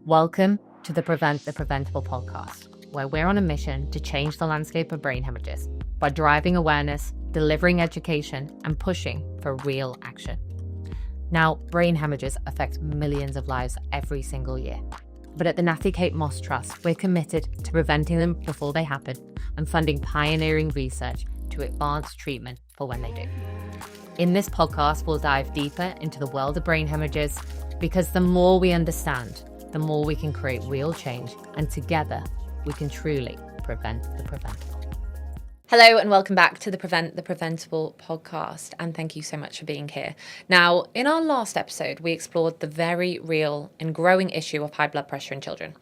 Welcome to the Prevent the Preventable podcast, where we're on a mission to change the landscape of brain hemorrhages by driving awareness, delivering education, and pushing for real action. Now, brain hemorrhages affect millions of lives every single year. But at the Natty Kate Moss Trust, we're committed to preventing them before they happen and funding pioneering research to advance treatment for when they do. In this podcast, we'll dive deeper into the world of brain hemorrhages because the more we understand, the more we can create real change, and together we can truly prevent the preventable. Hello and welcome back to the Prevent the Preventable podcast, and thank you so much for being here. Now, in our last episode, we explored the very real and growing issue of high blood pressure in children.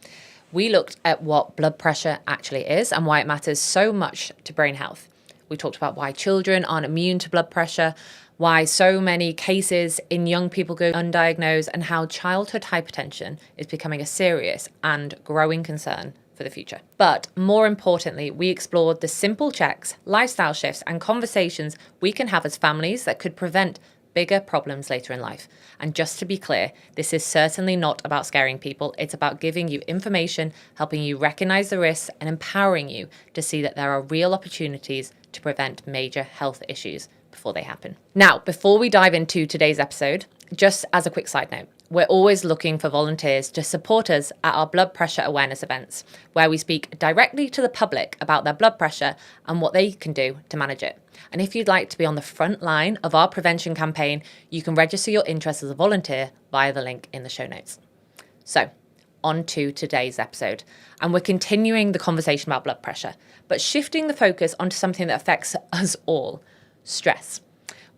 We looked at what blood pressure actually is and why it matters so much to brain health. We talked about why children aren't immune to blood pressure, why so many cases in young people go undiagnosed, and how childhood hypertension is becoming a serious and growing concern for the future. But more importantly, we explored the simple checks, lifestyle shifts, and conversations we can have as families that could prevent bigger problems later in life. And just to be clear, this is certainly not about scaring people. It's about giving you information, helping you recognize the risks, and empowering you to see that there are real opportunities to prevent major health issues before they happen. Now, before we dive into today's episode, just as a quick side note, we're always looking for volunteers to support us at our blood pressure awareness events, where we speak directly to the public about their blood pressure and what they can do to manage it. And if you'd like to be on the front line of our prevention campaign, you can register your interest as a volunteer via the link in the show notes. So, on to today's episode. And we're continuing the conversation about blood pressure, but shifting the focus onto something that affects us all: stress.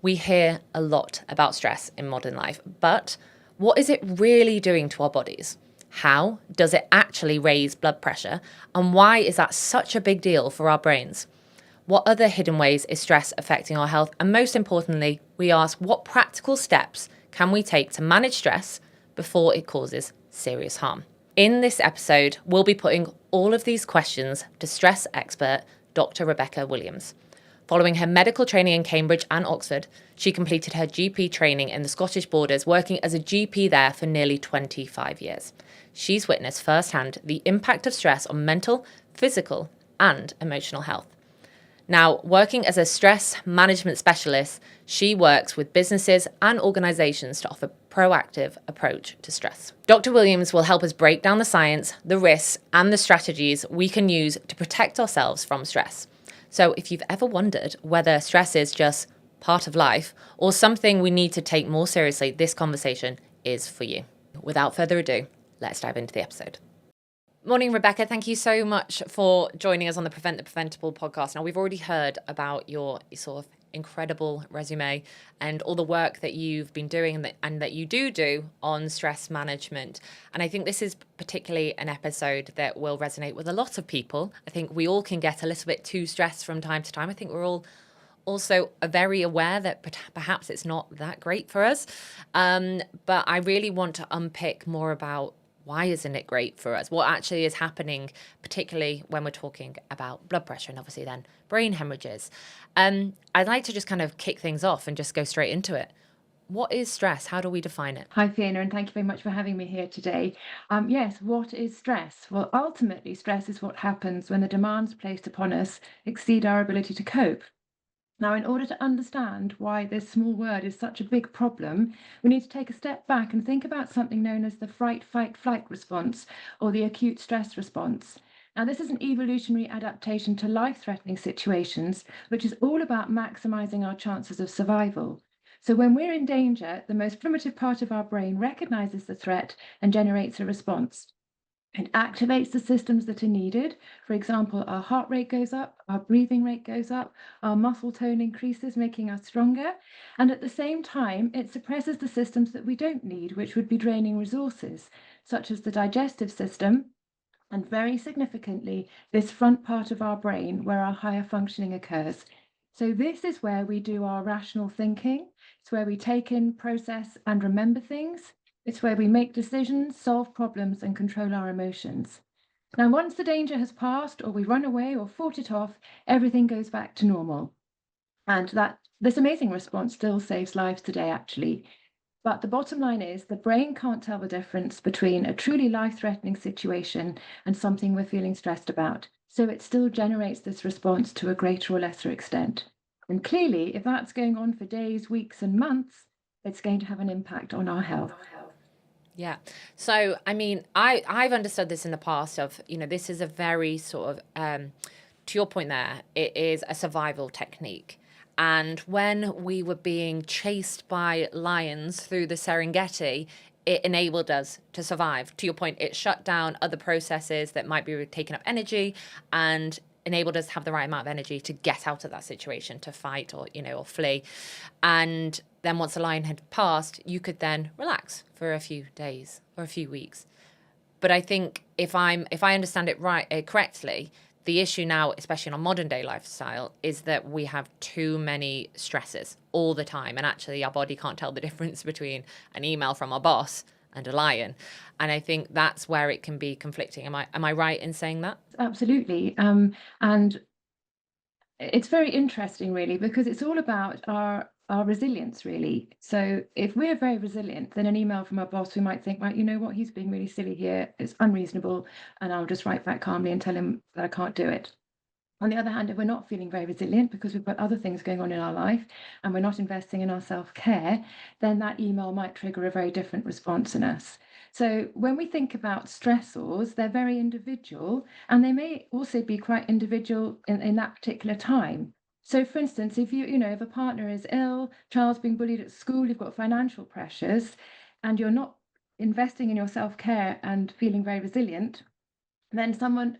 We hear a lot about stress in modern life, but what is it really doing to our bodies? How does it actually raise blood pressure? And why is that such a big deal for our brains? What other hidden ways is stress affecting our health? And most importantly, we ask, what practical steps can we take to manage stress before it causes serious harm? In this episode, we'll be putting all of these questions to stress expert Dr. Rebecca Williams. Following her medical training in Cambridge and Oxford, she completed her GP training in the Scottish Borders, working as a GP there for nearly 25 years. She's witnessed firsthand the impact of stress on mental, physical, and emotional health. Now, working as a stress management specialist, she works with businesses and organisations to offer a proactive approach to stress. Dr. Williams will help us break down the science, the risks, and the strategies we can use to protect ourselves from stress. So if you've ever wondered whether stress is just part of life or something we need to take more seriously, this conversation is for you. Without further ado, let's dive into the episode. Morning, Rebecca. Thank you so much for joining us on the Prevent the Preventable podcast. Now, we've already heard about your sort of incredible resume and all the work that you've been doing and that you do on stress management. And I think this is particularly an episode that will resonate with a lot of people. I think we all can get a little bit too stressed from time to time. I think we're all also very aware that perhaps it's not that great for us. But I really want to unpick more about why isn't it great for us? What actually is happening, particularly when we're talking about blood pressure and obviously then brain hemorrhages. I'd like to just kind of kick things off and just go straight into it. What is stress? How do we define it? Hi, Fiona, and thank you very much for having me here today. Yes, what is stress? Well, ultimately, stress is what happens when the demands placed upon us exceed our ability to cope. Now, in order to understand why this small word is such a big problem, we need to take a step back and think about something known as the fright, fight, flight response, or the acute stress response. Now, this is an evolutionary adaptation to life-threatening situations, which is all about maximizing our chances of survival. So when we're in danger, the most primitive part of our brain recognizes the threat and generates a response. It activates the systems that are needed. For example, our heart rate goes up, our breathing rate goes up, our muscle tone increases, making us stronger. And at the same time, it suppresses the systems that we don't need, which would be draining resources, such as the digestive system, and very significantly, this front part of our brain where our higher functioning occurs. So this is where we do our rational thinking. It's where we take in, process, and remember things. It's where we make decisions, solve problems, and control our emotions. Now, once the danger has passed, or we run away or fought it off, everything goes back to normal. And this amazing response still saves lives today, actually. But the bottom line is the brain can't tell the difference between a truly life-threatening situation and something we're feeling stressed about. So it still generates this response to a greater or lesser extent. And clearly, if that's going on for days, weeks, and months, it's going to have an impact on our health. Yeah. So, I mean, I've understood this in the past of, this is a very sort of, to your point there, it is a survival technique. And when we were being chased by lions through the Serengeti, it enabled us to survive. To your point, it shut down other processes that might be taking up energy and enabled us to have the right amount of energy to get out of that situation, to fight or, or flee. And then once the lion had passed, you could then relax for a few days or a few weeks. But I think if I understand it right correctly, the issue now, especially in our modern day lifestyle, is that we have too many stresses all the time, and actually our body can't tell the difference between an email from our boss and a lion. And I think that's where it can be conflicting. Am I right in saying that? Absolutely. And it's very interesting, really, because it's all about our resilience, really. So if we're very resilient, then an email from our boss, we might think, right, you know what, he's being really silly here. It's unreasonable, and I'll just write back calmly and tell him that I can't do it. On the other hand, if we're not feeling very resilient because we've got other things going on in our life and we're not investing in our self-care, then that email might trigger a very different response in us. So when we think about stressors, they're very individual and they may also be quite individual in that particular time. So for instance, if if a partner is ill, child's being bullied at school, you've got financial pressures, and you're not investing in your self-care and feeling very resilient, then someone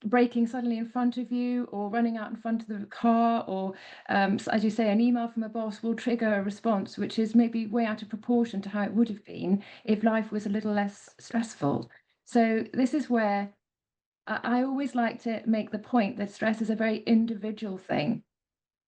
braking suddenly in front of you or running out in front of the car or as you say, an email from a boss will trigger a response which is maybe way out of proportion to how it would have been if life was a little less stressful. So this is where I always like to make the point that stress is a very individual thing.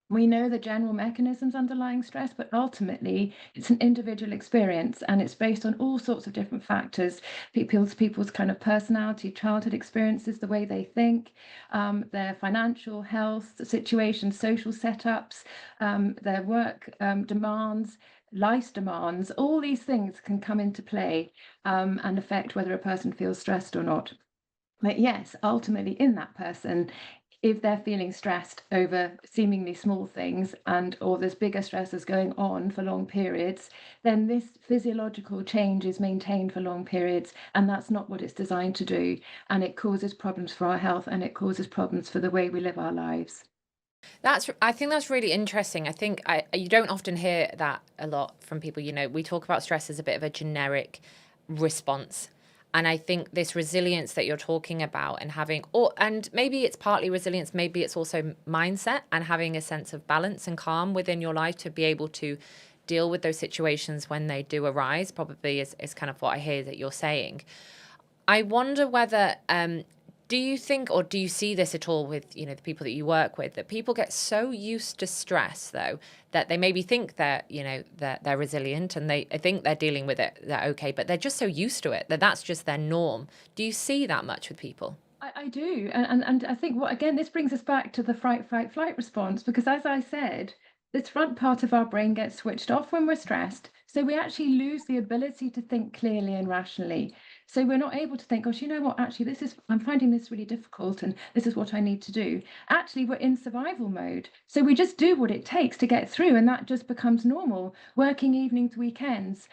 We know the general mechanisms underlying stress, but ultimately it's an individual experience and it's based on all sorts of different factors. People's kind of personality, childhood experiences, the way they think, their financial health situation, social setups, their work demands, life demands. All these things can come into play and affect whether a person feels stressed or not. But yes, ultimately in that person, if they're feeling stressed over seemingly small things and or there's bigger stresses going on for long periods, then this physiological change is maintained for long periods, and that's not what it's designed to do. And it causes problems for our health and it causes problems for the way we live our lives. I think that's really interesting. I think you don't often hear that a lot from people. We talk about stress as a bit of a generic response. And I think this resilience that you're talking about and and maybe it's partly resilience, maybe it's also mindset and having a sense of balance and calm within your life to be able to deal with those situations when they do arise, probably is kind of what I hear that you're saying. I wonder whether do you think or do you see this at all with the people that you work with, that people get so used to stress though that they maybe think they're resilient and I think they're dealing with it, they're okay, but they're just so used to it that that's just their norm. Do you see that much with people? I do. And I think what again, this brings us back to the fright, fight, flight response, because as I said, this front part of our brain gets switched off when we're stressed. So we actually lose the ability to think clearly and rationally. So we're not able to think, gosh, you know what, actually, I'm finding this really difficult and this is what I need to do. Actually, we're in survival mode. So we just do what it takes to get through, and that just becomes normal. Working evenings, weekends,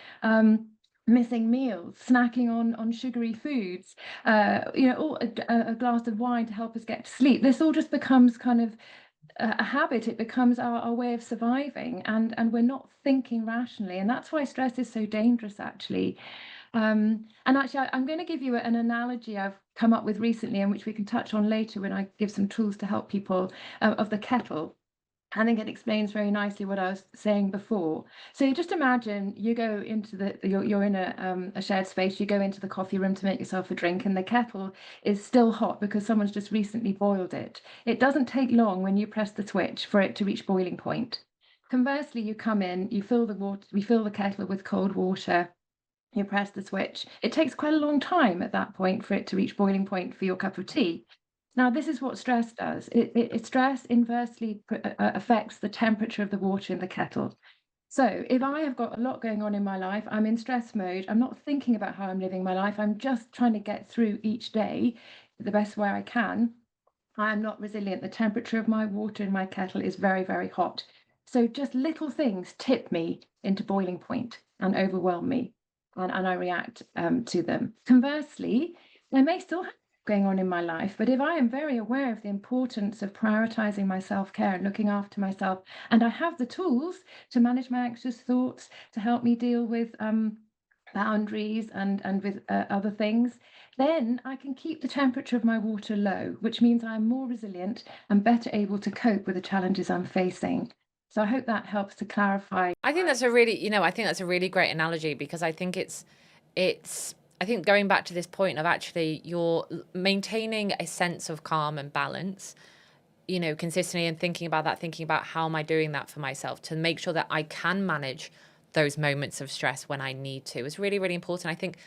missing meals, snacking on sugary foods, or a glass of wine to help us get to sleep. This all just becomes kind of a habit. It becomes our way of surviving, and we're not thinking rationally. And that's why stress is so dangerous, actually. And actually, I'm going to give you an analogy I've come up with recently, and which we can touch on later when I give some tools to help people of the kettle. I think it explains very nicely what I was saying before. So you just imagine you go into you're in a shared space, you go into the coffee room to make yourself a drink, and the kettle is still hot because someone's just recently boiled it. It doesn't take long when you press the switch for it to reach boiling point. Conversely, you come in, you fill the kettle with cold water, you press the switch. It takes quite a long time at that point for it to reach boiling point for your cup of tea. Now, this is what stress does. Stress inversely affects the temperature of the water in the kettle. So if I have got a lot going on in my life, I'm in stress mode, I'm not thinking about how I'm living my life, I'm just trying to get through each day the best way I can. I am not resilient. The temperature of my water in my kettle is very, very hot. So just little things tip me into boiling point and overwhelm me, and I react to them. Conversely, there may still have going on in my life, but if I am very aware of the importance of prioritizing my self-care and looking after myself, and I have the tools to manage my anxious thoughts, to help me deal with boundaries and with other things, then I can keep the temperature of my water low, which means I'm more resilient and better able to cope with the challenges I'm facing. So I hope that helps to clarify. I think that's a really, I think that's a really great analogy, because I think I think going back to this point of actually you're maintaining a sense of calm and balance, consistently, and thinking about how am I doing that for myself to make sure that I can manage those moments of stress when I need to, is really, really important. I think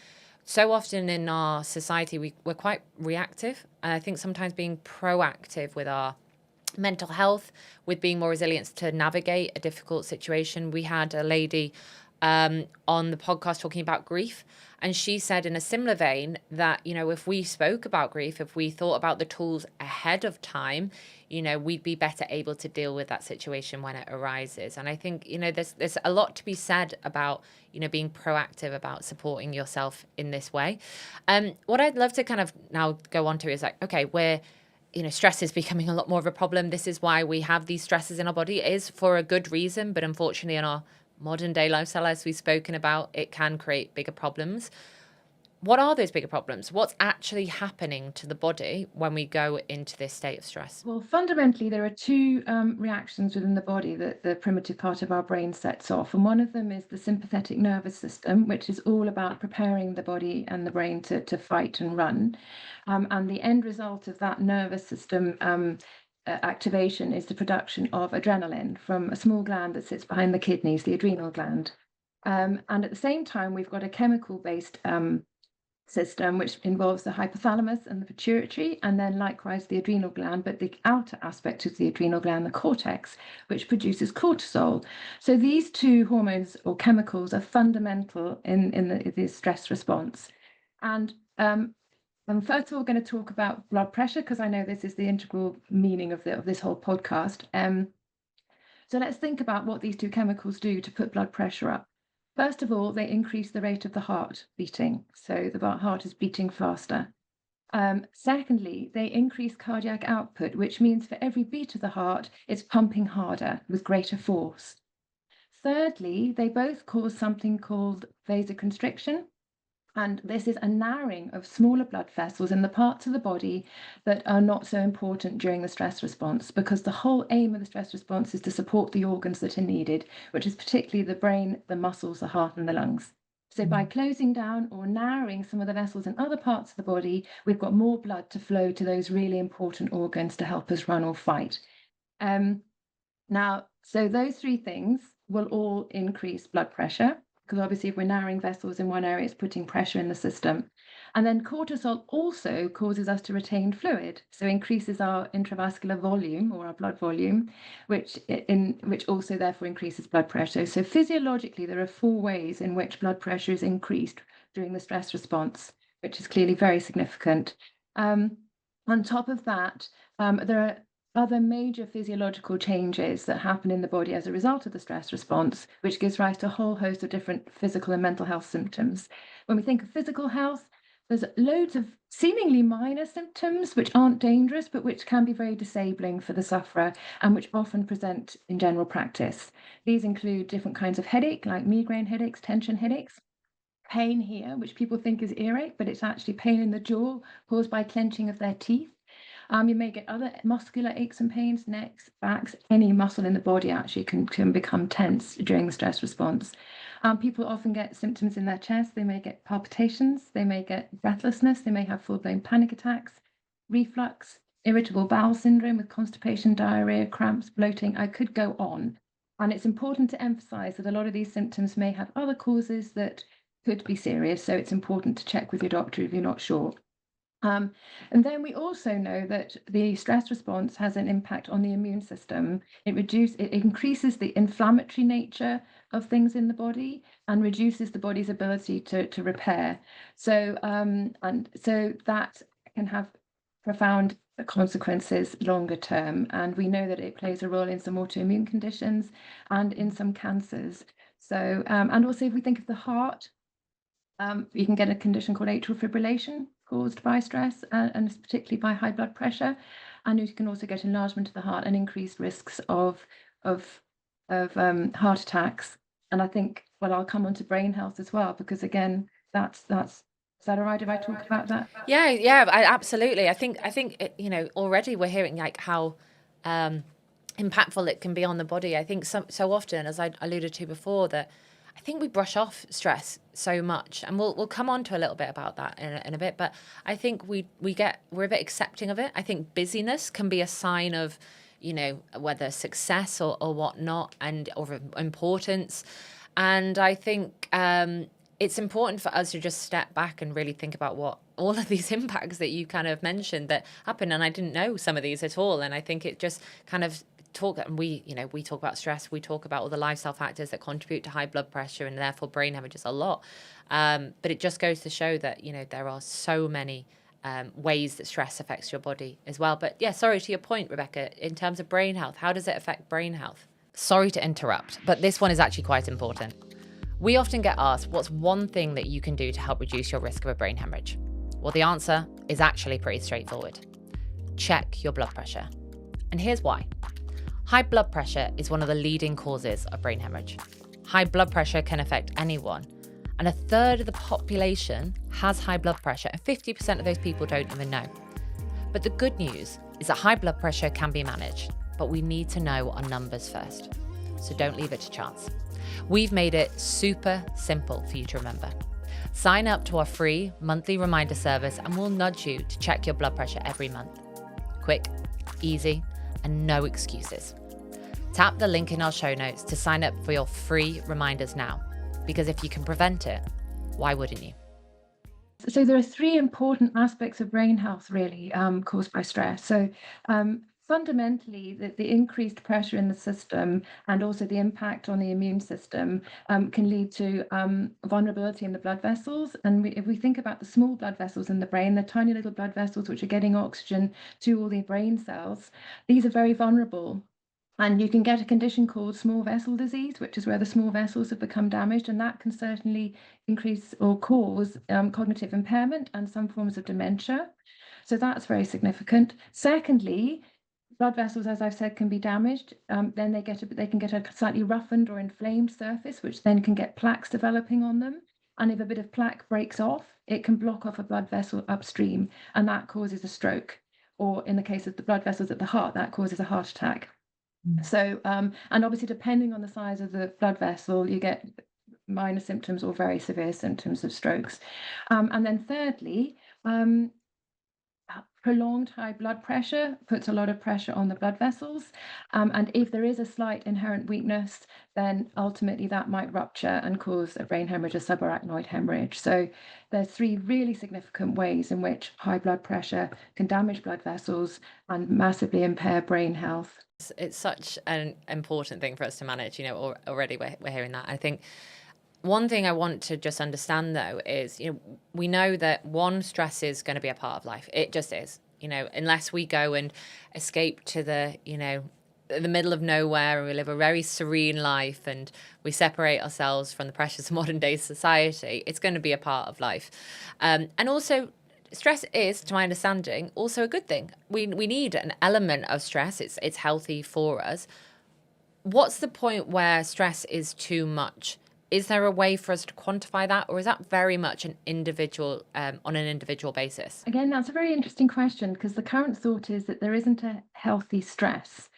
so often in our society, we're quite reactive. And I think sometimes being proactive with our mental health, with being more resilient to navigate a difficult situation. We had a lady on the podcast talking about grief. And she said in a similar vein that, if we spoke about grief, if we thought about the tools ahead of time, we'd be better able to deal with that situation when it arises. And I think, there's a lot to be said about, being proactive about supporting yourself in this way. What I'd love to kind of now go on to is like, okay, stress is becoming a lot more of a problem. This is why we have these stresses in our body. It is for a good reason, but unfortunately in our modern day lifestyle, as we've spoken about, it can create bigger problems. What are those bigger problems? What's actually happening to the body when we go into this state of stress? Well, fundamentally, there are two reactions within the body that the primitive part of our brain sets off. And one of them is the sympathetic nervous system, which is all about preparing the body and the brain to fight and run. And the end result of that nervous system activation is the production of adrenaline from a small gland that sits behind the kidneys, the adrenal gland. And at the same time, we've got a chemical-based system, which involves the hypothalamus and the pituitary, and then likewise the adrenal gland, but the outer aspect of the adrenal gland, the cortex, which produces cortisol. So these two hormones or chemicals are fundamental in the stress response. And I'm first of all going to talk about blood pressure, because I know this is the integral meaning of this whole podcast. So let's think about what these two chemicals do to put blood pressure up. First of all, they increase the rate of the heart beating, so the heart is beating faster. Secondly, they increase cardiac output, which means for every beat of the heart, it's pumping harder with greater force. Thirdly, they both cause something called vasoconstriction, and this is a narrowing of smaller blood vessels in the parts of the body that are not so important during the stress response, because the whole aim of the stress response is to support the organs that are needed, which is particularly the brain, the muscles, the heart, and the lungs. So by closing down or narrowing some of the vessels in other parts of the body, we've got more blood to flow to those really important organs to help us run or fight. Now, so those three things will all increase blood pressure, because obviously if we're narrowing vessels in one area, it's putting pressure in the system. And then cortisol also causes us to retain fluid, so increases our intravascular volume or our blood volume, which also therefore increases blood pressure. So physiologically, there are four ways in which blood pressure is increased during the stress response, which is clearly very significant. On top of that, there are other major physiological changes that happen in the body as a result of the stress response, which gives rise to a whole host of different physical and mental health symptoms. When we think of physical health, there's loads of seemingly minor symptoms which aren't dangerous, but which can be very disabling for the sufferer and which often present in general practice. These include different kinds of headache, like migraine headaches, tension headaches, pain here, which people think is earache, but it's actually pain in the jaw caused by clenching of their teeth. You may get other muscular aches and pains, necks, backs, any muscle in the body actually can become tense during the stress response. People often get symptoms in their chest. They may get palpitations, they may get breathlessness, they may have full-blown panic attacks, reflux, irritable bowel syndrome with constipation, diarrhea, cramps, bloating. I could go on. And it's important to emphasize that a lot of these symptoms may have other causes that could be serious. So it's important to check with your doctor if you're not sure. Um, and then we also know that the stress response has an impact on the immune system. It increases the inflammatory nature of things in the body and reduces the body's ability to repair. So that can have profound consequences longer term. And we know that it plays a role in some autoimmune conditions and in some cancers. And also if we think of the heart, you can get a condition called atrial fibrillation caused by stress, and it's particularly by high blood pressure. And you can also get enlargement of the heart and increased risks of heart attacks. And I think, well, I'll come on to brain health as well, because again, that's is that all right if I talk about that? Yeah, yeah, absolutely. I think already we're hearing like how um, impactful it can be on the body. I think so often, as I alluded to before, that I think we brush off stress so much, and we'll come on to a little bit about that in a bit. But I think we're a bit accepting of it. I think busyness can be a sign of, whether success or whatnot, and or importance. And I think it's important for us to just step back and really think about what all of these impacts that you kind of mentioned that happen. And I didn't know some of these at all. And I think it just kind of and we talk about stress, we talk about all the lifestyle factors that contribute to high blood pressure and therefore brain hemorrhages a lot. But it just goes to show that, there are so many ways that stress affects your body as well. But yeah, sorry, to your point, Rebecca, in terms of brain health, how does it affect brain health? Sorry to interrupt, but this one is actually quite important. We often get asked, what's one thing that you can do to help reduce your risk of a brain hemorrhage? Well, the answer is actually pretty straightforward. Check your blood pressure. And here's why. High blood pressure is one of the leading causes of brain hemorrhage. High blood pressure can affect anyone, and a third of the population has high blood pressure, and 50% of those people don't even know. But the good news is that high blood pressure can be managed, but we need to know our numbers first. So don't leave it to chance. We've made it super simple for you to remember. Sign up to our free monthly reminder service and we'll nudge you to check your blood pressure every month. Quick, easy, and no excuses. Tap the link in our show notes to sign up for your free reminders now, because if you can prevent it, why wouldn't you? So there are three important aspects of brain health really caused by stress. Fundamentally, the increased pressure in the system and also the impact on the immune system can lead to vulnerability in the blood vessels. And if we think about the small blood vessels in the brain, the tiny little blood vessels which are getting oxygen to all the brain cells, these are very vulnerable. And you can get a condition called small vessel disease, which is where the small vessels have become damaged, and that can certainly increase or cause cognitive impairment and some forms of dementia. So that's very significant. Secondly, blood vessels, as I've said, can be damaged. Then they can get a slightly roughened or inflamed surface, which then can get plaques developing on them. And if a bit of plaque breaks off, it can block off a blood vessel upstream, and that causes a stroke. Or in the case of the blood vessels at the heart, that causes a heart attack. And obviously, depending on the size of the blood vessel, you get minor symptoms or very severe symptoms of strokes. And then thirdly, prolonged high blood pressure puts a lot of pressure on the blood vessels. And if there is a slight inherent weakness, then ultimately that might rupture and cause a brain hemorrhage, a subarachnoid hemorrhage. So there's three really significant ways in which high blood pressure can damage blood vessels and massively impair brain health. It's such an important thing for us to manage, already we're hearing that. I think one thing I want to just understand though is, we know that one, stress is going to be a part of life. It just is, unless we go and escape to the middle of nowhere and we live a very serene life and we separate ourselves from the pressures of modern day society, it's going to be a part of life. And also, stress is, to my understanding, also a good thing. We need an element of stress. It's healthy for us. What's the point where stress is too much? Is there a way for us to quantify that, or is that very much an individual on an individual basis? Again, that's a very interesting question, because the current thought is that there isn't a healthy stress.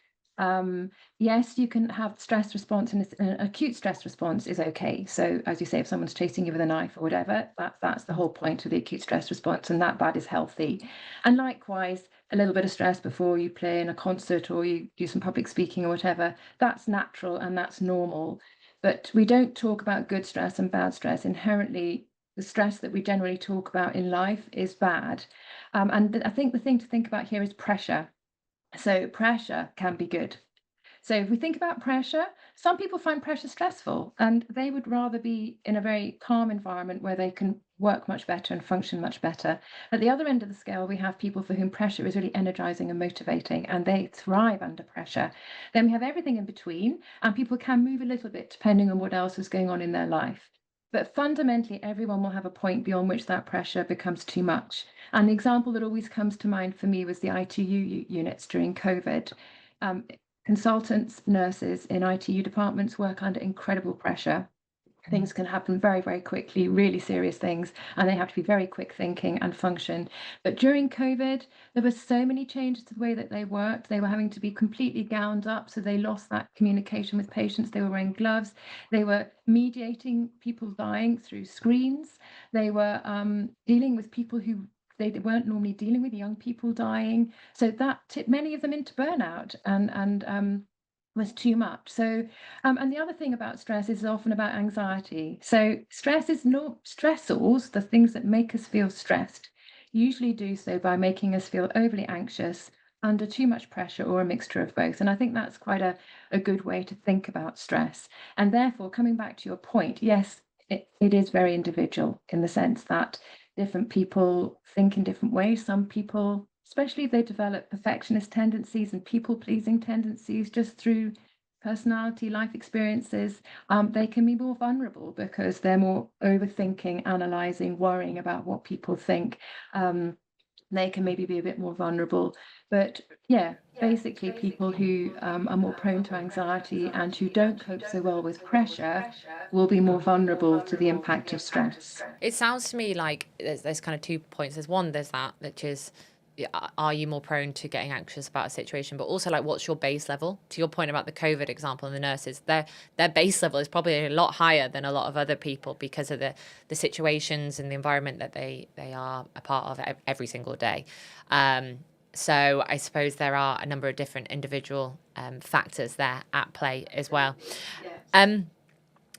Yes, you can have stress response, and an acute stress response is okay. So, as you say, if someone's chasing you with a knife or whatever, that's the whole point of the acute stress response, and that is healthy. And likewise, a little bit of stress before you play in a concert or you do some public speaking or whatever, that's natural and that's normal. But we don't talk about good stress and bad stress. Inherently, the stress that we generally talk about in life is bad. And I think the thing to think about here is pressure. So pressure can be good. So if we think about pressure, some people find pressure stressful and they would rather be in a very calm environment where they can work much better and function much better. At the other end of the scale, we have people for whom pressure is really energizing and motivating and they thrive under pressure. Then we have everything in between, and people can move a little bit depending on what else is going on in their life. But fundamentally, everyone will have a point beyond which that pressure becomes too much. And the example that always comes to mind for me was the ITU units during COVID. Um, Consultants, nurses in ITU departments work under incredible pressure. Things can happen very, very quickly, really serious things, and they have to be very quick thinking and function. But during COVID, there were so many changes to the way that they worked. They were having to be completely gowned up, so they lost that communication with patients. They were wearing gloves. They were mediating people dying through screens. They were dealing with people who they weren't normally dealing with, young people dying. So that tipped many of them into burnout and was too much. So and the other thing about stress is often about anxiety. So stress is not stressors, the things that make us feel stressed, usually do so by making us feel overly anxious, under too much pressure, or a mixture of both. And I think that's quite a good way to think about stress. And therefore, coming back to your point, yes, it is very individual in the sense that different people think in different ways. Some people, especially if they develop perfectionist tendencies and people-pleasing tendencies just through personality, life experiences, they can be more vulnerable because they're more overthinking, analyzing, worrying about what people think. They can maybe be a bit more vulnerable. But yeah, basically, people who are more prone to anxiety and who don't cope so well with pressure will be more vulnerable to the impact of stress. It sounds to me like there's kind of 2 points. There's one, there's that, which is, are you more prone to getting anxious about a situation? But also, like, what's your base level? To your point about the COVID example and the nurses, their base level is probably a lot higher than a lot of other people because of the situations and the environment that they are a part of every single day. So I suppose there are a number of different individual factors there at play as well. Um,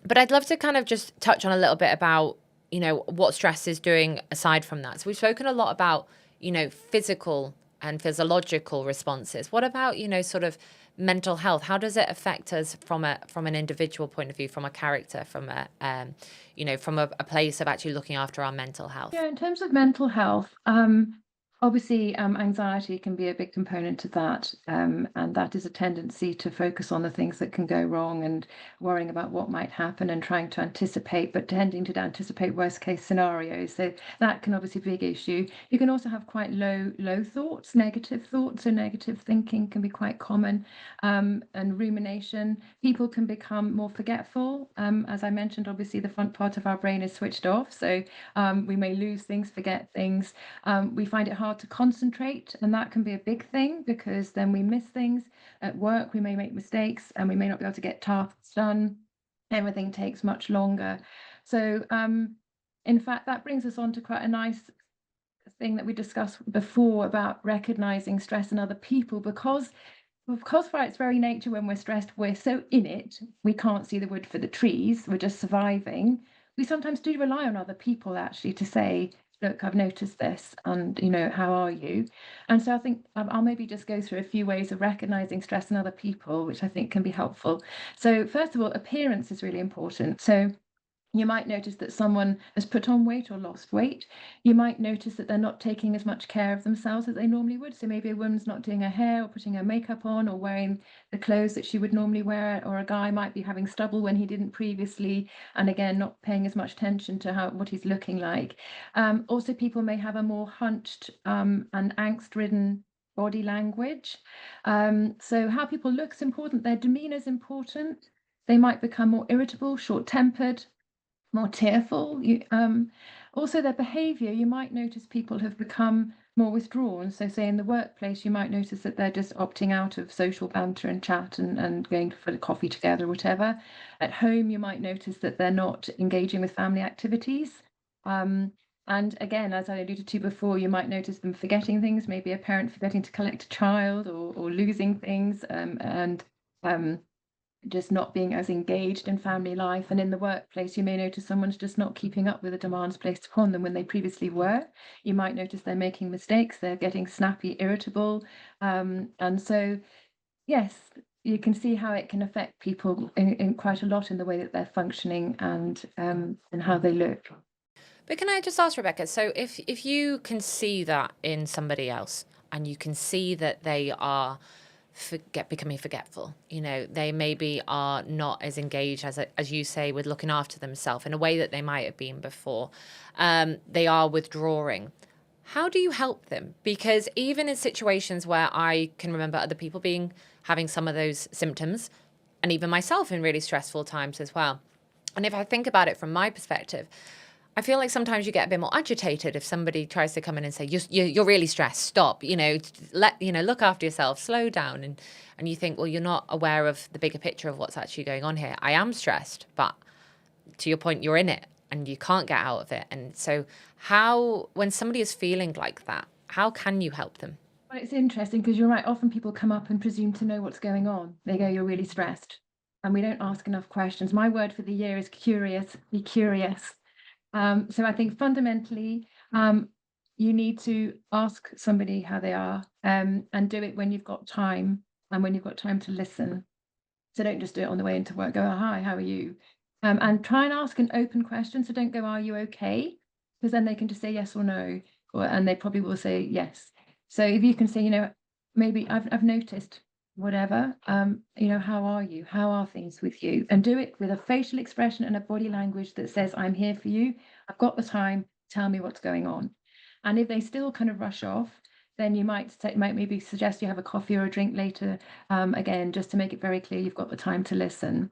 but I'd love to kind of just touch on a little bit about, what stress is doing aside from that. So we've spoken a lot about, physical and physiological responses. What about, sort of mental health? How does it affect us from an individual point of view, from a character, from a place of actually looking after our mental health? Yeah, in terms of mental health, obviously, anxiety can be a big component of that, and that is a tendency to focus on the things that can go wrong and worrying about what might happen and trying to anticipate, but tending to anticipate worst case scenarios. So that can obviously be a big issue. You can also have quite low thoughts, negative thoughts, so negative thinking can be quite common, and rumination. People can become more forgetful. As I mentioned, obviously the front part of our brain is switched off, so we may lose things, forget things. We find it hard to concentrate, and that can be a big thing because then we miss things. At work, we may make mistakes and we may not be able to get tasks done. Everything takes much longer. So, in fact, that brings us on to quite a nice thing that we discussed before about recognizing stress in other people because by its very nature, when we're stressed, we're so in it, we can't see the wood for the trees, we're just surviving. We sometimes do rely on other people actually to say, look, I've noticed this, and how are you? And so I think I'll maybe just go through a few ways of recognizing stress in other people, which I think can be helpful. So, first of all, appearance is really important. So, you might notice that someone has put on weight or lost weight. You might notice that they're not taking as much care of themselves as they normally would. So maybe a woman's not doing her hair or putting her makeup on or wearing the clothes that she would normally wear, or a guy might be having stubble when he didn't previously, and again, not paying as much attention to what he's looking like. Also, people may have a more hunched and angst-ridden body language. So how people look is important. Their demeanor is important. They might become more irritable, short-tempered, more tearful. Also, their behavior, you might notice people have become more withdrawn. So, say in the workplace, you might notice that they're just opting out of social banter and chat and going for the coffee together, whatever. At home, you might notice that they're not engaging with family activities. And again, as I alluded to before, you might notice them forgetting things, maybe a parent forgetting to collect a child or losing things. And just not being as engaged in family life. And in the workplace, you may notice someone's just not keeping up with the demands placed upon them when they previously were. You might notice they're making mistakes, they're getting snappy, irritable. And so, yes, you can see how it can affect people in quite a lot in the way that they're functioning and how they look. But can I just ask, Rebecca, so if you can see that in somebody else and you can see that they are becoming forgetful, they maybe are not as engaged as you say with looking after themselves in a way that they might have been before, they are withdrawing. How do you help them? Because even in situations where I can remember other people having some of those symptoms, and even myself in really stressful times as well. And if I think about it from my perspective, I feel like sometimes you get a bit more agitated if somebody tries to come in and say, you're really stressed, stop, look after yourself, slow down. And you think, well, you're not aware of the bigger picture of what's actually going on here. I am stressed, but to your point, you're in it and you can't get out of it. And so when somebody is feeling like that, how can you help them? Well, it's interesting because you're right. Often people come up and presume to know what's going on. They go, you're really stressed. And we don't ask enough questions. My word for the year is curious. Be curious. So I think fundamentally, you need to ask somebody how they are, and do it when you've got time and when you've got time to listen. So don't just do it on the way into work. Go, oh, hi, how are you? And try and ask an open question. So don't go, are you okay? Because then they can just say yes or no, and they probably will say yes. So if you can say, maybe I've noticed whatever, how are you? How are things with you? And do it with a facial expression and a body language that says, I'm here for you. I've got the time. Tell me what's going on. And if they still kind of rush off, then you might maybe suggest you have a coffee or a drink later, again, just to make it very clear you've got the time to listen.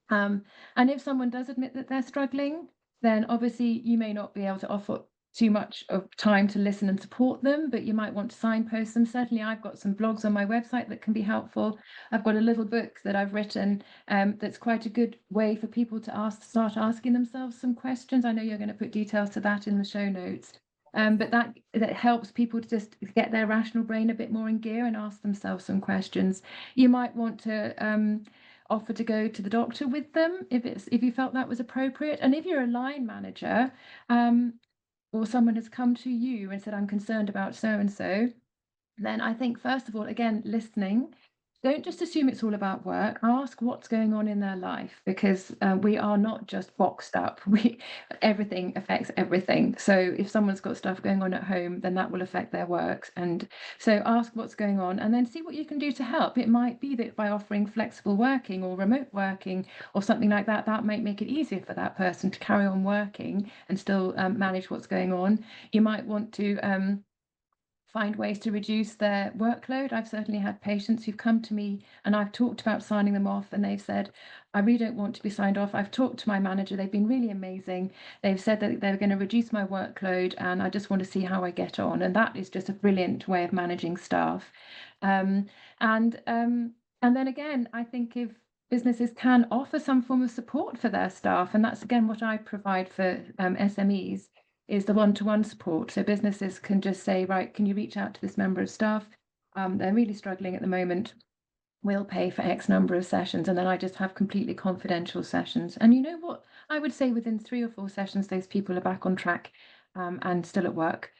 And if someone does admit that they're struggling, then obviously you may not be able to offer too much of time to listen and support them, but you might want to signpost them. Certainly, I've got some blogs on my website that can be helpful. I've got a little book that I've written that's quite a good way for people to start asking themselves some questions. I know you're going to put details to that in the show notes. But that helps people to just get their rational brain a bit more in gear and ask themselves some questions. You might want to offer to go to the doctor with them if you felt that was appropriate. And if you're a line manager, or someone has come to you and said, I'm concerned about so and so, then I think, first of all, again, listening. Don't just assume it's all about work. Ask what's going on in their life, because we are not just boxed up. Everything affects everything. So if someone's got stuff going on at home, then that will affect their work. And so ask what's going on and then see what you can do to help. It might be that by offering flexible working or remote working or something like that, that might make it easier for that person to carry on working and still manage what's going on. You might want to find ways to reduce their workload. I've certainly had patients who've come to me and I've talked about signing them off, and they've said, I really don't want to be signed off. I've talked to my manager. They've been really amazing. They've said that they're going to reduce my workload and I just want to see how I get on. And that is just a brilliant way of managing staff. And then again, I think if businesses can offer some form of support for their staff, and that's again what I provide for SMEs, is the one-to-one support. So businesses can just say, right, can you reach out to this member of staff? They're really struggling at the moment. We'll pay for X number of sessions. And then I just have completely confidential sessions. And you know what? I would say within 3 or 4 sessions, those people are back on track and still at work.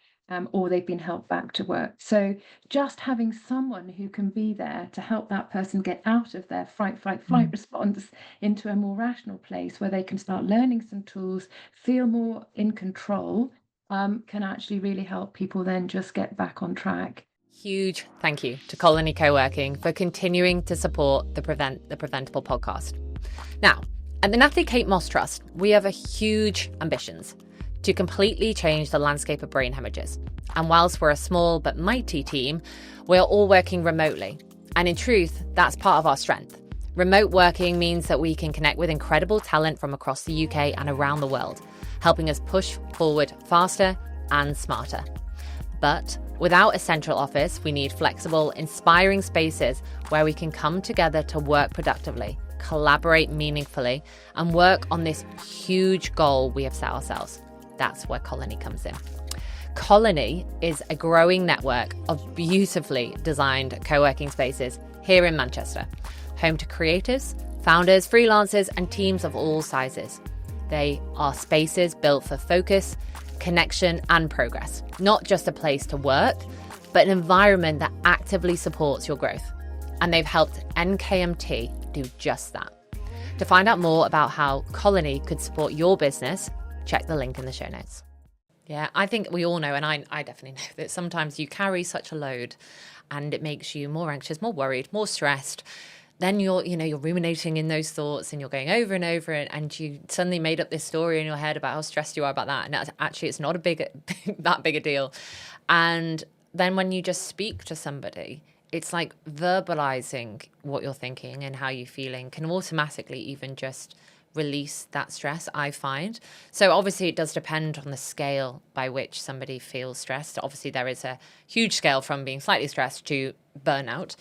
Or they've been helped back to work. So just having someone who can be there to help that person get out of their fight, flight response into a more rational place where they can start learning some tools, feel more in control, can actually really help people then just get back on track. Huge thank you to Colony Co-working for continuing to support the Prevent the Preventable podcast. Now, at the Nathy Kate Moss Trust, we have huge ambitions to completely change the landscape of brain hemorrhages. And whilst we're a small but mighty team, we're all working remotely. And in truth, that's part of our strength. Remote working means that we can connect with incredible talent from across the UK and around the world, helping us push forward faster and smarter. But without a central office, we need flexible, inspiring spaces where we can come together to work productively, collaborate meaningfully, and work on this huge goal we have set ourselves. That's where Colony comes in. Colony is a growing network of beautifully designed co-working spaces here in Manchester, home to creatives, Founders, freelancers, and teams of all sizes. They are spaces built for focus, connection, and progress. Not just a place to work, but an environment that actively supports your growth. And they've helped NKMT do just that. To find out more about how Colony could support your business, check the link in the show notes. Yeah, I think we all know, and I definitely know, that sometimes you carry such a load and it makes you more anxious, more worried, more stressed. Then you're ruminating in those thoughts and you're going over and over, and you suddenly made up this story in your head about how stressed you are about that. And actually, it's not that big a deal. And then when you just speak to somebody, it's like verbalizing what you're thinking and how you're feeling can automatically even just release that stress, I find. So obviously it does depend on the scale by which somebody feels stressed. Obviously there is a huge scale from being slightly stressed to burnout.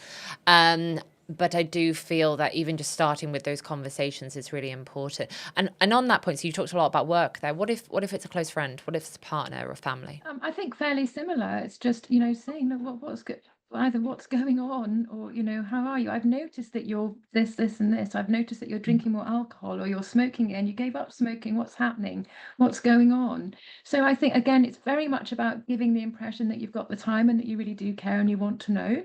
But I do feel that even just starting with those conversations is really important. And on that point, so you talked a lot about work there. What if it's a close friend? What if it's a partner or family? I think fairly similar. It's just, saying, look, what's good, either what's going on, or, how are you? I've noticed that you're this, and this. I've noticed that you're drinking more alcohol, or you're smoking again. You gave up smoking. What's happening? What's going on? So I think, again, it's very much about giving the impression that you've got the time and that you really do care and you want to know.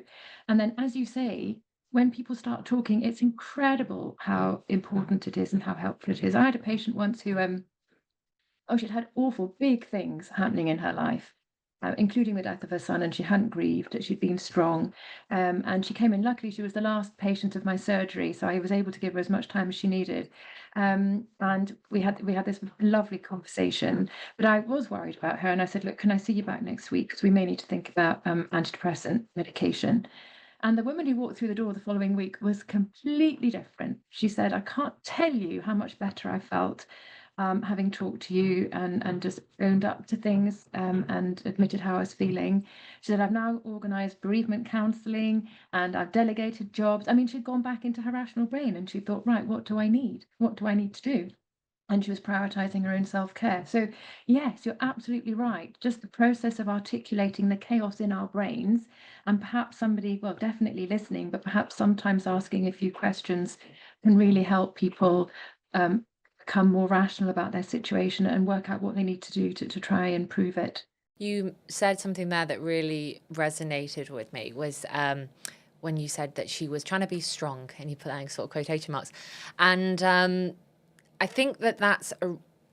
And then, as you say, when people start talking, it's incredible how important it is and how helpful it is. I had a patient once who she'd had awful big things happening in her life, including the death of her son, and she hadn't grieved. She'd been strong, and she came in. Luckily, she was the last patient of my surgery, so I was able to give her as much time as she needed. And we had this lovely conversation. But I was worried about her, and I said, "Look, can I see you back next week? Because we may need to think about antidepressant medication." And the woman who walked through the door the following week was completely different. She said, "I can't tell you how much better I felt having talked to you and just owned up to things and admitted how I was feeling." She said, "I've now organised bereavement counselling and I've delegated jobs." I mean, she'd gone back into her rational brain and she thought, right, what do I need? What do I need to do? And she was prioritising her own self-care. So yes, you're absolutely right. Just the process of articulating the chaos in our brains, and perhaps somebody, well, definitely listening, but perhaps sometimes asking a few questions can really help people become more rational about their situation and work out what they need to do to try and improve it. You said something there that really resonated with me, was when you said that she was trying to be strong, and you put that in sort of quotation marks. And I think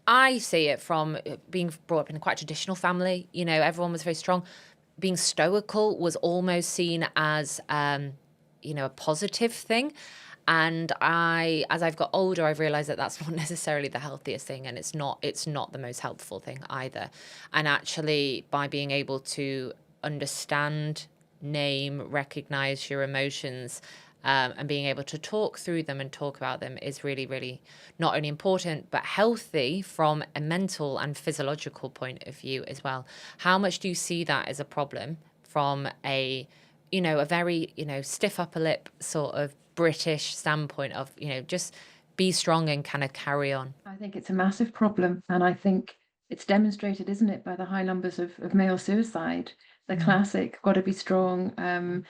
I see it from being brought up in a quite traditional family. Everyone was very strong. Being stoical was almost seen as, a positive thing. And as I've got older, I've realized that that's not necessarily the healthiest thing, and it's not the most helpful thing either. And actually, by being able to understand, name, recognize your emotions, and being able to talk through them and talk about them is really, really not only important, but healthy from a mental and physiological point of view as well. How much do you see that as a problem from a very, stiff upper lip sort of British standpoint of, just be strong and kind of carry on? I think it's a massive problem, and I think it's demonstrated, isn't it, by the high numbers of male suicide, the classic got to be strong, and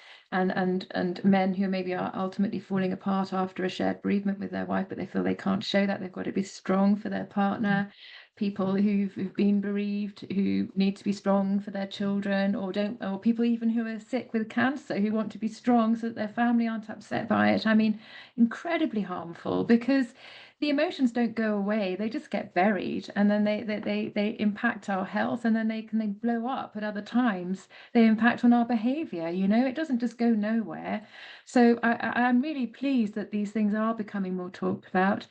men who maybe are ultimately falling apart after a shared bereavement with their wife, but they feel they can't show that. They've got to be strong for their partner. People who've been bereaved, who need to be strong for their children, or people even who are sick with cancer, who want to be strong so that their family aren't upset by it. I mean, incredibly harmful, because the emotions don't go away, they just get buried, and then they impact our health, and then they blow up at other times. They impact on our behavior. It doesn't just go nowhere. So I'm really pleased that these things are becoming more talked about.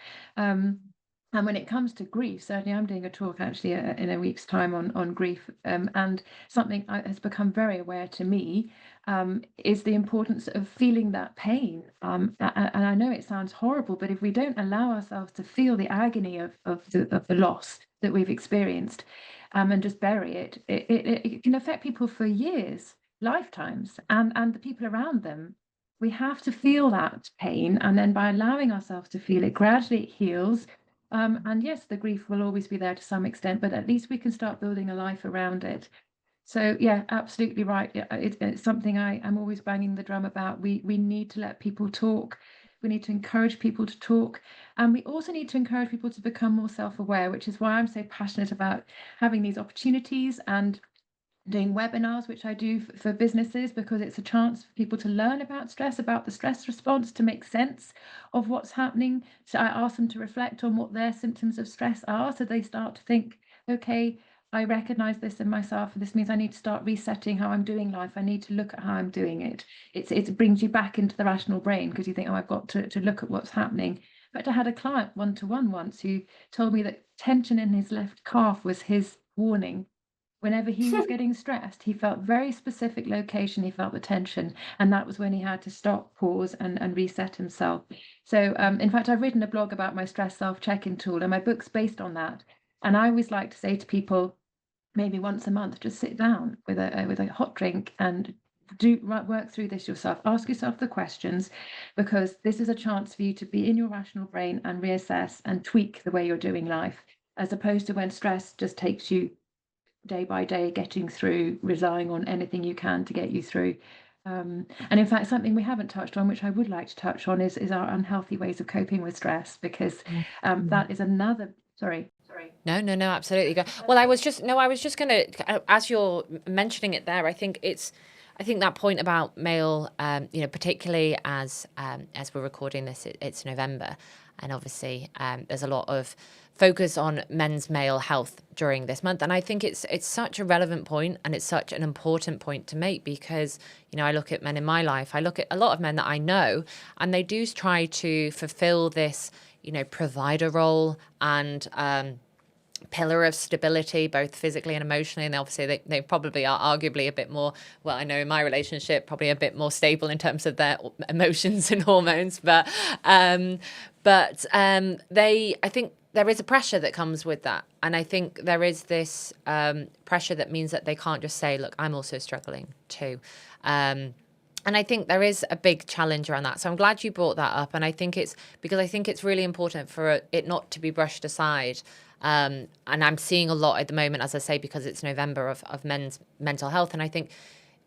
And when it comes to grief, certainly I'm doing a talk actually in a week's time on grief, and something has become very aware to me is the importance of feeling that pain. And I know it sounds horrible, but if we don't allow ourselves to feel the agony of the loss that we've experienced, and just bury it, it can affect people for years, lifetimes, and the people around them. We have to feel that pain, and then by allowing ourselves to feel it, gradually it heals. And yes, the grief will always be there to some extent, but at least we can start building a life around it. So yeah, absolutely right. Yeah, it's something I'm always banging the drum about. We need to let people talk. We need to encourage people to talk. And we also need to encourage people to become more self-aware, which is why I'm so passionate about having these opportunities and doing webinars, which I do for businesses, because it's a chance for people to learn about stress, about the stress response, to make sense of what's happening. So I ask them to reflect on what their symptoms of stress are, so they start to think, okay, I recognize this in myself, and this means I need to start resetting how I'm doing life. I need to look at how I'm doing it. It brings you back into the rational brain, because you think, oh, I've got to look at what's happening. But I had a client one-to-one once who told me that tension in his left calf was his warning. Whenever he was getting stressed, he felt very specific location, he felt the tension, and that was when he had to stop, pause, and reset himself. So, in fact, I've written a blog about my stress self-check-in tool, and my book's based on that. And I always like to say to people, maybe once a month, just sit down with a hot drink and work through this yourself. Ask yourself the questions, because this is a chance for you to be in your rational brain and reassess and tweak the way you're doing life, as opposed to when stress just takes you day by day, getting through, relying on anything you can to get you through. And in fact, something we haven't touched on, which I would like to touch on, is our unhealthy ways of coping with stress, because that is another. Sorry. No, no, no, absolutely. Well, I was just going to, as you're mentioning it there, I think that point about male, particularly as we're recording this, it's November, and obviously there's a lot of focus on men's male health during this month, and I think it's such a relevant point, and it's such an important point to make, because I look at men in my life, I look at a lot of men that I know, and they do try to fulfill this provider role and pillar of stability, both physically and emotionally. And obviously they probably are arguably a bit more, well, I know in my relationship, probably a bit more stable in terms of their emotions and hormones, but I think there is a pressure that comes with that. And I think there is this pressure that means that they can't just say, look, I'm also struggling too. And I think there is a big challenge around that. So I'm glad you brought that up. And I think it's really important for it not to be brushed aside. And I'm seeing a lot at the moment, as I say, because it's November of men's mental health. And I think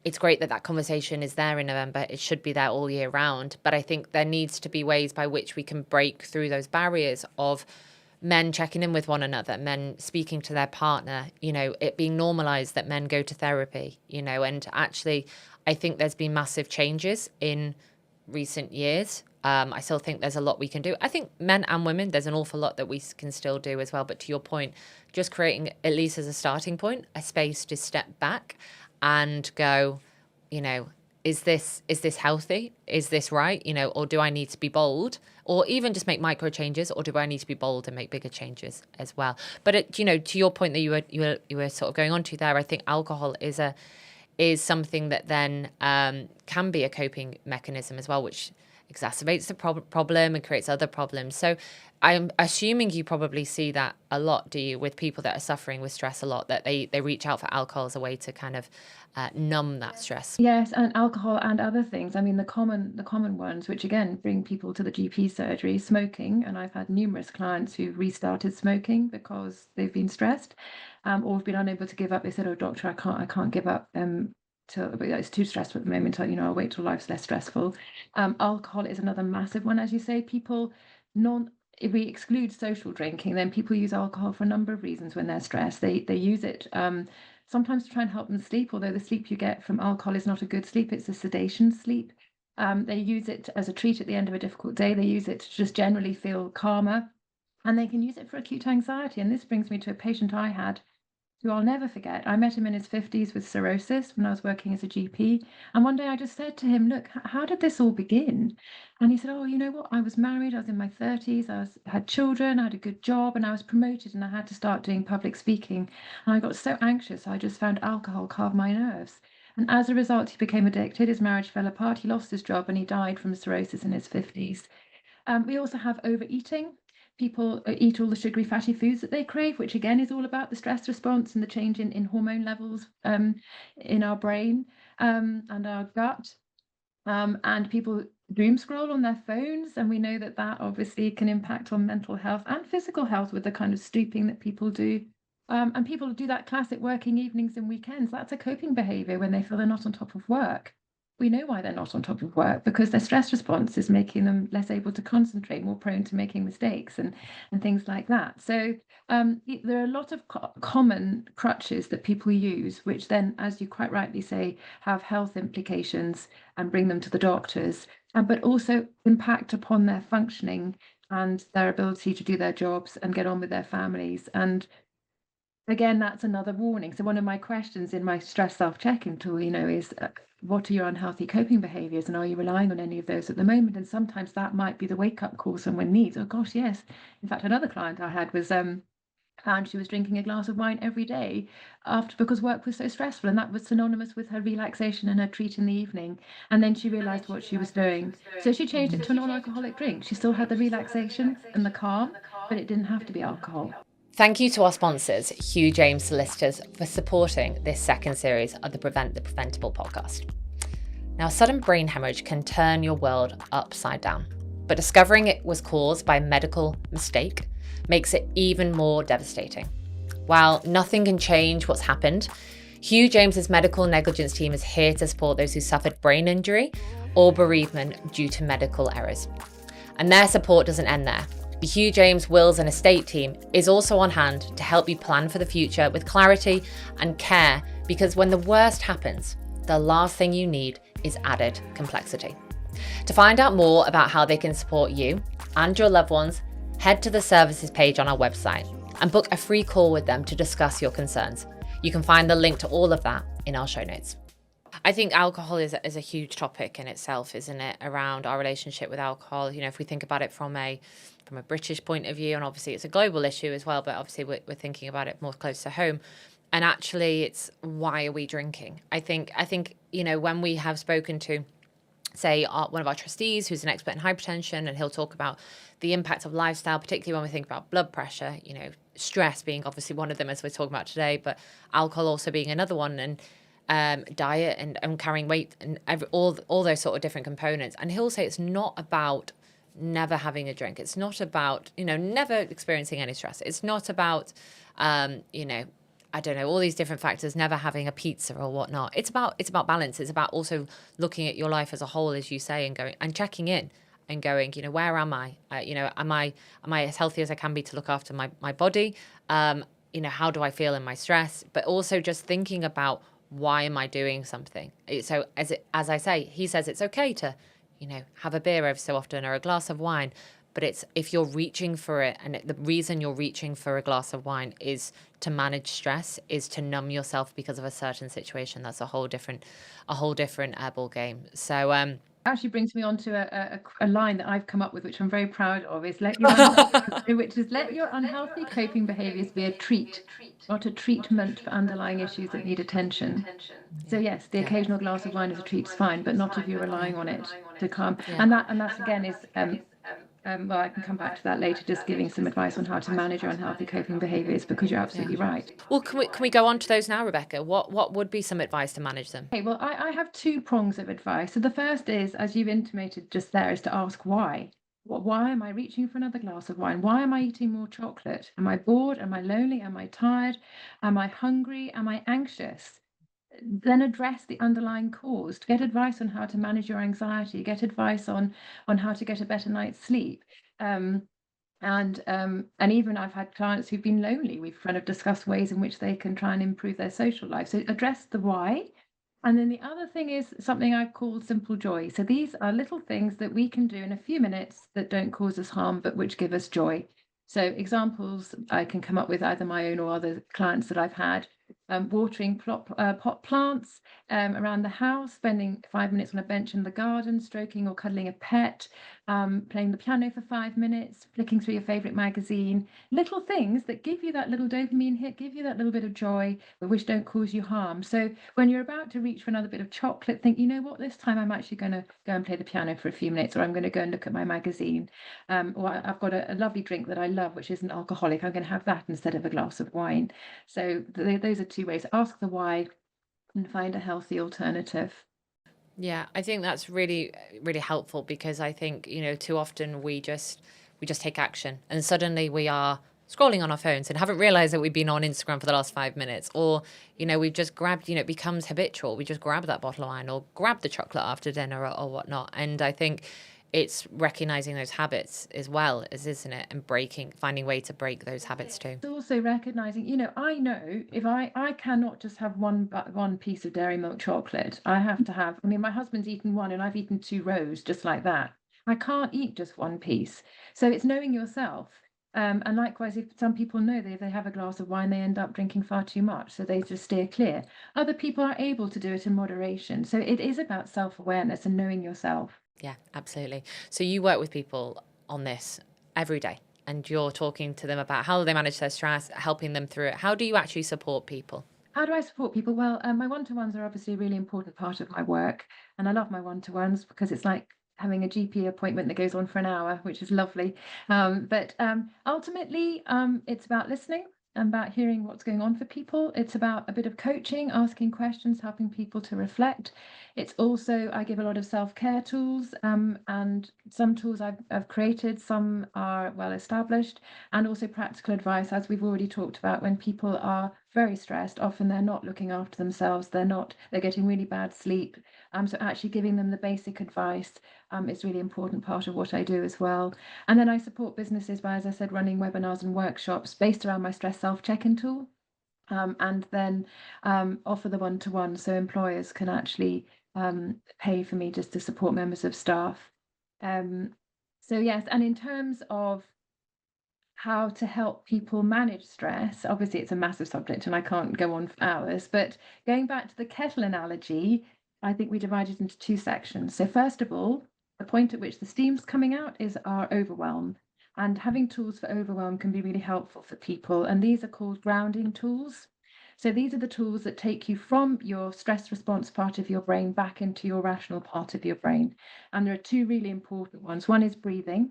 it's great that conversation is there in November. It should be there all year round. But I think there needs to be ways by which we can break through those barriers of men checking in with one another, men speaking to their partner, it being normalized that men go to therapy, and actually I think there's been massive changes in recent years. I still think there's a lot we can do. I think men and women, there's an awful lot that we can still do as well. But to your point, just creating, at least as a starting point, a space to step back and go, is this healthy? Is this right? Or do I need to be bold? Or even just make micro changes, or do I need to be bold and make bigger changes as well? But to your point that you were sort of going on to there, I think alcohol is something that then can be a coping mechanism as well, which exacerbates the problem and creates other problems. So I'm assuming you probably see that a lot, do you, with people that are suffering with stress a lot, that they reach out for alcohol as a way to kind of numb that stress? Yes, and alcohol and other things. I mean, the common ones, which again bring people to the GP surgery, smoking. And I've had numerous clients who've restarted smoking because they've been stressed, or have been unable to give up. They said, "Oh, doctor, I can't give up. Till it's too stressful at the moment. I'll wait till life's less stressful." Alcohol is another massive one, as you say. If we exclude social drinking, then people use alcohol for a number of reasons when they're stressed. They use it. Sometimes to try and help them sleep, although the sleep you get from alcohol is not a good sleep, it's a sedation sleep. They use it as a treat at the end of a difficult day. They use it to just generally feel calmer, and they can use it for acute anxiety. And this brings me to a patient I had who I'll never forget. I met him in his 50s with cirrhosis when I was working as a GP. And one day I just said to him, "Look, how did this all begin?" And he said, "Oh, you know what? I was married, I was in my 30s, had children, I had a good job, and I was promoted, and I had to start doing public speaking. And I got so anxious, I just found alcohol calmed my nerves. And as a result, he became addicted. His marriage fell apart, he lost his job, and he died from cirrhosis in his 50s. We also have overeating. People eat all the sugary, fatty foods that they crave, which again is all about the stress response and the change in hormone levels in our brain and our gut. And people doom scroll on their phones, and we know that that obviously can impact on mental health and physical health with the kind of stooping that people do. And people do that classic working evenings and weekends. That's a coping behavior when they feel they're not on top of work. we know why they're not on top of work, because their stress response is making them less able to concentrate, more prone to making mistakes and things like that. So there are a lot of common crutches that people use, which then, as you quite rightly say, have health implications and bring them to the doctors, but also impact upon their functioning and their ability to do their jobs and get on with their families. And again, that's another warning. So one of my questions in my stress self-checking tool, is what are your unhealthy coping behaviors, and are you relying on any of those at the moment? And sometimes that might be the wake-up call someone needs. Oh gosh, yes. In fact, another client I had was found she was drinking a glass of wine every day because work was so stressful, and that was synonymous with her relaxation and her treat in the evening. And then she realized what she was doing. So she changed it to a non-alcoholic drink. She still had the relaxation and the calm, but it didn't have to be alcohol. Thank you to our sponsors, Hugh James Solicitors, for supporting this second series of the Prevent the Preventable podcast. Now, sudden brain hemorrhage can turn your world upside down, but discovering it was caused by a medical mistake makes it even more devastating. While nothing can change what's happened, Hugh James's medical negligence team is here to support those who suffered brain injury or bereavement due to medical errors. And their support doesn't end there. The Hugh James Wills and Estate team is also on hand to help you plan for the future with clarity and care, because when the worst happens, the last thing you need is added complexity. To find out more about how they can support you and your loved ones, head to the services page on our website and book a free call with them to discuss your concerns. You can find the link to all of that in our show notes. I think alcohol is a huge topic in itself, isn't it? Around our relationship with alcohol. If we think about it from a British point of view, and obviously it's a global issue as well, but obviously we're thinking about it more close to home. And actually, it's why are we drinking? I think when we have spoken to, say, one of our trustees who's an expert in hypertension, and he'll talk about the impact of lifestyle, particularly when we think about blood pressure, stress being obviously one of them, as we're talking about today, but alcohol also being another one, and diet and carrying weight and all those sort of different components. And he'll say it's not about never having a drink. It's not about, never experiencing any stress. It's not about, I don't know, all these different factors, never having a pizza or whatnot. It's about balance. It's about also looking at your life as a whole, as you say, and going and checking in and going, where am I? Am I as healthy as I can be to look after my body? How do I feel in my stress? But also just thinking about, why am I doing something? So as I say, he says it's okay to, have a beer every so often or a glass of wine, but it's if you're reaching for it, and the reason you're reaching for a glass of wine is to manage stress, is to numb yourself because of a certain situation. That's a whole different ball game. So actually brings me on to a line that I've come up with, which I'm very proud of, is let your unhealthy coping behaviors be a treat, not a treatment for underlying issues that need attention. So yes, the occasional glass of wine as a treat is fine, but not if you're relying on it to calm. And that again is well, I can come back to that later, just giving some advice on how to manage your unhealthy coping behaviors, because you're absolutely right. Well, can we go on to those now, Rebecca? What would be some advice to manage them? Okay, well, I have two prongs of advice. So the first is, as you've intimated just there, is to ask why. Why am I reaching for another glass of wine? Why am I eating more chocolate? Am I bored? Am I lonely? Am I tired? Am I hungry? Am I anxious? Then address the underlying cause. Get advice on how to manage your anxiety. Get advice on how to get a better night's sleep. And even I've had clients who've been lonely. We've kind of discussed ways in which they can try and improve their social life. So address the why. And then the other thing is something I call simple joy. So these are little things that we can do in a few minutes that don't cause us harm, but which give us joy. So examples I can come up with, either my own or other clients that I've had. Watering pot plants around the house, spending 5 minutes on a bench in the garden, stroking or cuddling a pet, playing the piano for 5 minutes, flicking through your favorite magazine. Little things that give you that little dopamine hit, give you that little bit of joy, but which don't cause you harm. So when you're about to reach for another bit of chocolate, think, this time I'm actually going to go and play the piano for a few minutes, or I'm going to go and look at my magazine. Or I've got a lovely drink that I love, which isn't alcoholic. I'm going to have that instead of a glass of wine. So those are two ways. Ask the why and find a healthy alternative. Yeah, I think that's really, really helpful, because I think, too often we just take action, and suddenly we are scrolling on our phones and haven't realized that we've been on Instagram for the last 5 minutes, or, we've just grabbed, it becomes habitual. We just grab that bottle of wine or grab the chocolate after dinner, or whatnot. And I think it's recognizing those habits as well, isn't it? And finding a way to break those habits too. It's also recognizing, I know if I cannot just have one piece of dairy milk chocolate. I have to have, I mean, my husband's eaten one and I've eaten 2 rows just like that. I can't eat just one piece. So it's knowing yourself. And likewise, if some people know that if they have a glass of wine, they end up drinking far too much, so they just steer clear. Other people are able to do it in moderation. So it is about self-awareness and knowing yourself. Yeah, absolutely. So you work with people on this every day, and you're talking to them about how they manage their stress, helping them through it. How do you actually support people? How do I support people? Well, my one-to-ones are obviously a really important part of my work, and I love my one-to-ones because it's like having a GP appointment that goes on for an hour, which is lovely. But ultimately, it's about listening and about hearing what's going on for people. It's about a bit of coaching, asking questions, helping people to reflect. It's also, I give a lot of self-care tools, and some tools I've created, some are well established, and also practical advice, as we've already talked about. When people are very stressed, often they're not looking after themselves, they're getting really bad sleep. So actually giving them the basic advice is really important part of what I do as well. And then I support businesses by, as I said, running webinars and workshops based around my stress self-check-in tool. And then offer the one-to-one, so employers can actually pay for me just to support members of staff. Um, so yes, and in terms of how to help people manage stress, obviously it's a massive subject and I can't go on for hours, but going back to the kettle analogy, I think we divide it into 2 sections. So first of all, the point at which the steam's coming out is our overwhelm. And having tools for overwhelm can be really helpful for people. And these are called grounding tools. So these are the tools that take you from your stress response part of your brain back into your rational part of your brain. And there are 2 really important ones. One is breathing.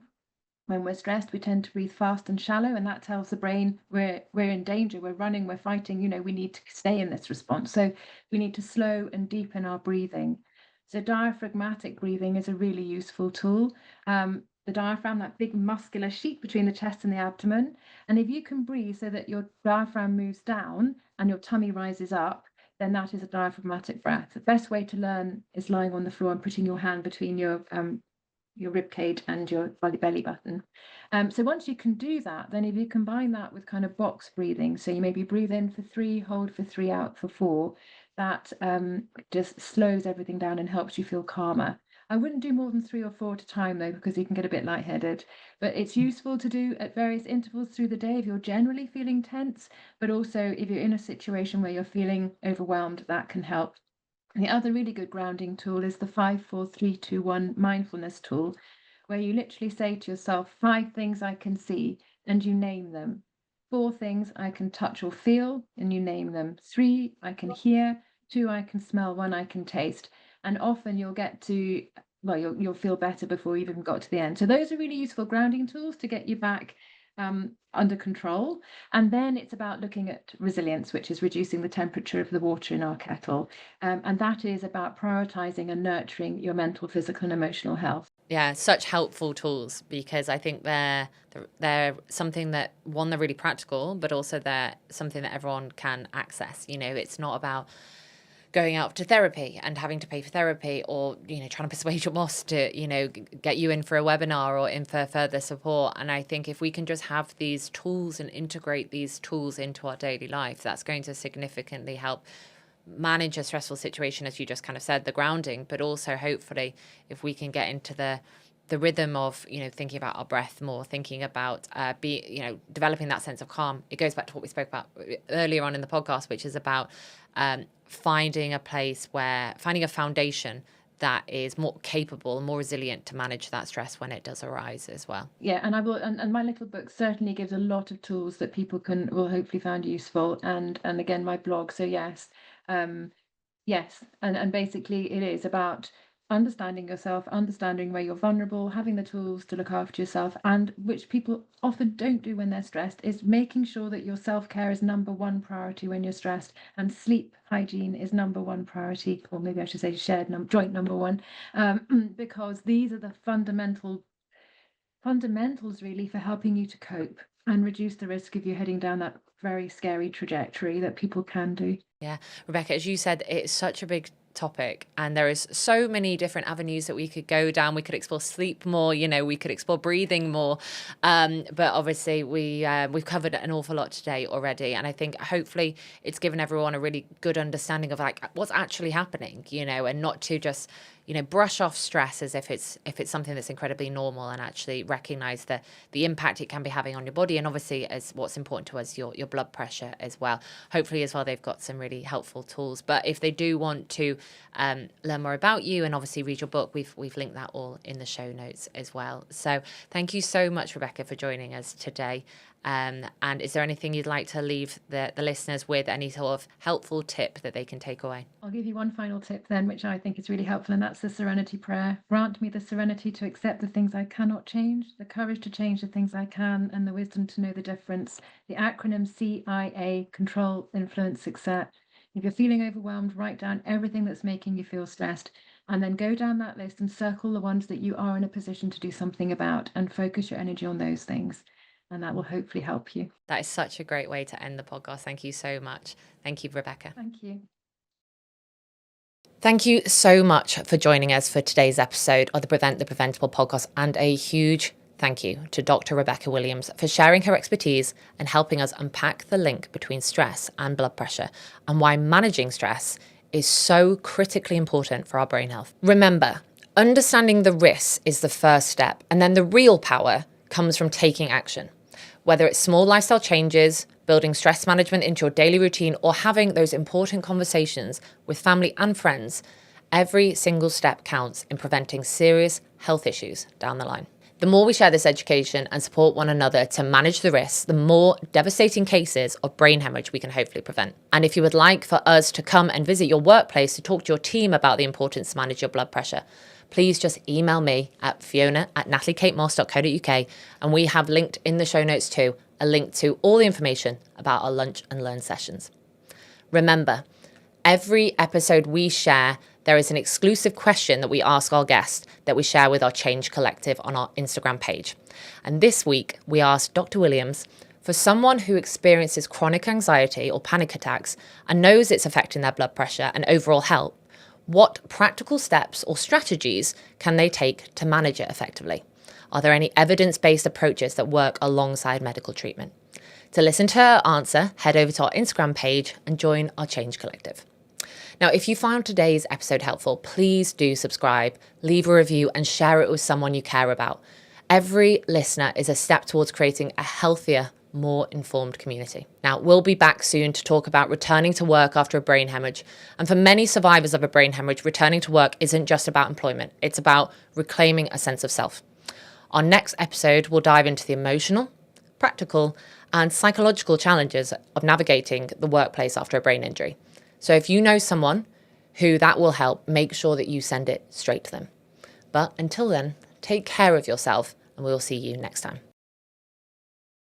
When we're stressed, we tend to breathe fast and shallow, and that tells the brain we're in danger, we're running, we're fighting, we need to stay in this response. So we need to slow and deepen our breathing. So diaphragmatic breathing is a really useful tool. The diaphragm, that big muscular sheet between the chest and the abdomen. And if you can breathe so that your diaphragm moves down and your tummy rises up, then that is a diaphragmatic breath. The best way to learn is lying on the floor and putting your hand between your rib cage and your belly button. So once you can do that, then if you combine that with kind of box breathing, so you maybe breathe in for 3, hold for 3, out for 4, that just slows everything down and helps you feel calmer. I wouldn't do more than 3 or 4 at a time though, because you can get a bit lightheaded. But it's useful to do at various intervals through the day if you're generally feeling tense, but also if you're in a situation where you're feeling overwhelmed, that can help. The other really good grounding tool is the 5, 4, 3, 2, 1 mindfulness tool, where you literally say to yourself, 5 things I can see, and you name them. 4 things I can touch or feel, and you name them. 3 I can hear, 2 I can smell, 1 I can taste. And often you'll get to, well, you'll feel better before you've even got to the end. So those are really useful grounding tools to get you back under control. And then it's about looking at resilience, which is reducing the temperature of the water in our kettle. And that is about prioritizing and nurturing your mental, physical, and emotional health. Yeah, such helpful tools, because I think they're something that, one, they're really practical, but also they're something that everyone can access. It's not about going out to therapy and having to pay for therapy, or trying to persuade your boss to get you in for a webinar or in for further support. And I think if we can just have these tools and integrate these tools into our daily life, that's going to significantly help manage a stressful situation, as you just kind of said, the grounding, but also hopefully if we can get into the rhythm of thinking about our breath more, thinking about developing that sense of calm. It goes back to what we spoke about earlier on in the podcast, which is about finding a foundation that is more capable and more resilient to manage that stress when it does arise as well. Yeah, and I will, and my little book certainly gives a lot of tools that people will hopefully find useful, and again my blog. So yes, yes, and basically it is about understanding yourself, understanding where you're vulnerable, having the tools to look after yourself, and which people often don't do when they're stressed, is making sure that your self-care is number 1 priority when you're stressed, and sleep hygiene is number 1 priority, or maybe I should say joint number 1, because these are the fundamentals really for helping you to cope. and reduce the risk of you heading down that very scary trajectory that people can do. Yeah, Rebecca, as you said, it's such a big topic, and there is so many different avenues that we could go down. We could explore sleep more, we could explore breathing more, but obviously we've covered an awful lot today already, and I think hopefully it's given everyone a really good understanding of like what's actually happening, and not to just brush off stress as if it's something that's incredibly normal, and actually recognize the impact it can be having on your body, and obviously as what's important to us, your blood pressure as well. Hopefully as well they've got some really helpful tools. But if they do want to learn more about you and obviously read your book, we've linked that all in the show notes as well. So thank you so much, Rebecca, for joining us today. And is there anything you'd like to leave the listeners with, any sort of helpful tip that they can take away? I'll give you one final tip then, which I think is really helpful, and that's the serenity prayer. Grant me the serenity to accept the things I cannot change, the courage to change the things I can, and the wisdom to know the difference. The acronym CIA: control, influence, accept. If you're feeling overwhelmed, write down everything that's making you feel stressed, and then go down that list and circle the ones that you are in a position to do something about, and focus your energy on those things. And that will hopefully help you. That is such a great way to end the podcast. Thank you so much. Thank you, Rebecca. Thank you. Thank you so much for joining us for today's episode of the Prevent the Preventable podcast, and a huge thank you to Dr. Rebecca Williams for sharing her expertise and helping us unpack the link between stress and blood pressure, and why managing stress is so critically important for our brain health. Remember, understanding the risks is the first step, and then the real power comes from taking action. Whether it's small lifestyle changes, building stress management into your daily routine, or having those important conversations with family and friends, every single step counts in preventing serious health issues down the line. The more we share this education and support one another to manage the risks, the more devastating cases of brain hemorrhage we can hopefully prevent. And if you would like for us to come and visit your workplace to talk to your team about the importance to manage your blood pressure, please just email me at fiona@nataliekatemoss.co.uk, and we have linked in the show notes too a link to all the information about our lunch and learn sessions. Remember, every episode we share, there is an exclusive question that we ask our guests that we share with our Change Collective on our Instagram page. And this week we asked Dr. Williams, for someone who experiences chronic anxiety or panic attacks and knows it's affecting their blood pressure and overall health, what practical steps or strategies can they take to manage it effectively? Are there any evidence-based approaches that work alongside medical treatment? To listen to her answer, head over to our Instagram page and join our Change Collective. Now, if you found today's episode helpful, please do subscribe, leave a review, and share it with someone you care about. Every listener is a step towards creating a healthier, more informed community. Now, we'll be back soon to talk about returning to work after a brain hemorrhage. And for many survivors of a brain hemorrhage, returning to work isn't just about employment. It's about reclaiming a sense of self. Our next episode will dive into the emotional, practical, and psychological challenges of navigating the workplace after a brain injury. So if you know someone who that will help, make sure that you send it straight to them. But until then, take care of yourself, and we'll see you next time.